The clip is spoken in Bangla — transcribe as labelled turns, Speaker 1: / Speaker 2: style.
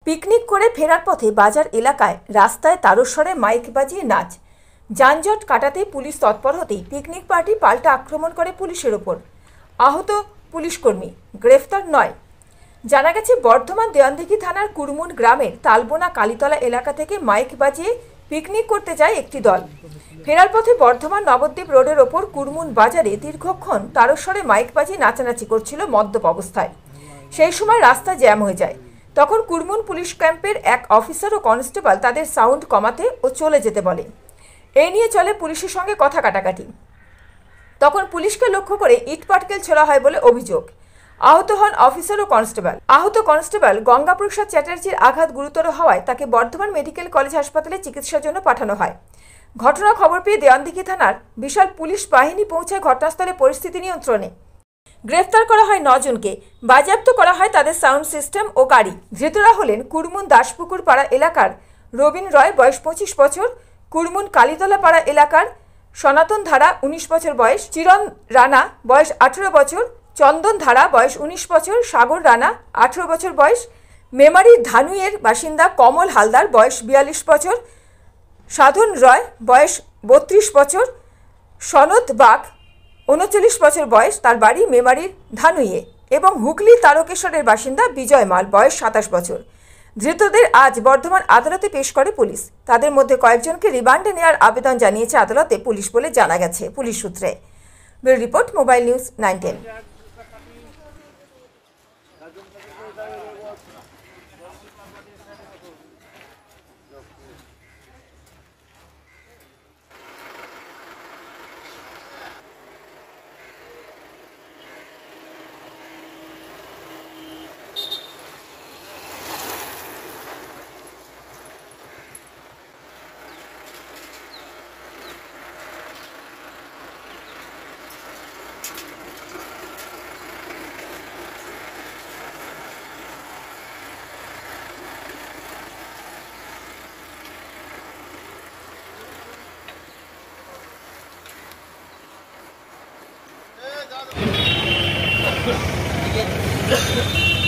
Speaker 1: পিকনিক করে ফেরার পথে বাজার এলাকায় রাস্তায় তারস্বরে মাইক বাজিয়ে নাচ। যানজট কাটাতে পুলিশ তৎপর হতেই পিকনিক পার্টি পাল্টা আক্রমণ করে পুলিশের ওপর। আহত পুলিশকর্মী, গ্রেফতার নয়। জানা গেছে বর্ধমান দেওয়ানদিঘি থানার কুরমুন গ্রামের তালবোনা কালীতলা এলাকা থেকে মাইক বাজিয়ে পিকনিক করতে যায় একটি দল। ফেরার পথে বর্ধমান নবদ্বীপ রোডের ওপর কুরমুন বাজারে দীর্ঘক্ষণ তারস্বরে মাইক বাজিয়ে নাচানাচি করছিল মদ্যপ অবস্থায়। সেই সময় রাস্তা জ্যাম হয়ে যায়। তখন কুরমুন পুলিশ ক্যাম্পের এক অফিসার ও কনস্টেবল তাদের সাউন্ড কমাতে ও চলে যেতে বলে। এই নিয়ে চলে পুলিশের সঙ্গে কথা কাটাকাটি। তখন পুলিশকে লক্ষ্য করে ইট পাটকেল ছোড়া হয় বলে অভিযোগ। আহত হন অফিসার ও কনস্টেবল। আহত কনস্টেবল গঙ্গাপ্রসাদ চ্যাটার্জির আঘাত গুরুতর হওয়ায় তাকে বর্ধমান মেডিকেল কলেজ হাসপাতালে চিকিৎসার জন্য পাঠানো হয়। ঘটনা খবর পেয়ে দেওয়ানদিঘি থানার বিশাল পুলিশ বাহিনী পৌঁছায় ঘটনাস্থলে পরিস্থিতি নিয়ন্ত্রণে। গ্রেফতার করা হয় 9 জনকে। বাজেয়াপ্ত করা হয় তাদের সাউন্ড সিস্টেম ও গাড়ি। ধৃতরা হলেন কুরমুন দাসপুকুর পাড়া এলাকার রবীন রয়, বয়স 25 বছর, কুরমুন কালীতলা পাড়া এলাকার সনাতন ধারা, 19 বছর বয়স, চিরন রানা, বয়স 18 বছর, চন্দন ধারা, বয়স 19 বছর, সাগর রানা, 18 বছর বয়স, মেমারির ধানুইয়ের বাসিন্দা কমল হালদার, বয়স 42 বছর, সাধন রয়, বয়স 32 বছর, সনদ বাগ, 39 বছর বয়স, তার বাড়ি মেমারির ধানুইয়ে, এবং হুগলি তারকেশ্বরের বাসিন্দা বিজয় মাল, বয়স 27 বছর। ধৃতদের আজ বর্ধমান আদালতে পেশ করে পুলিশ। তাদের মধ্যে কয়েকজনকে রিমান্ডে নেওয়ার আবেদন জানিয়েছে আদালতে পুলিশ বলে জানা গেছে পুলিশ সূত্রে। Bureau report, mobile news 910।
Speaker 2: Yeah.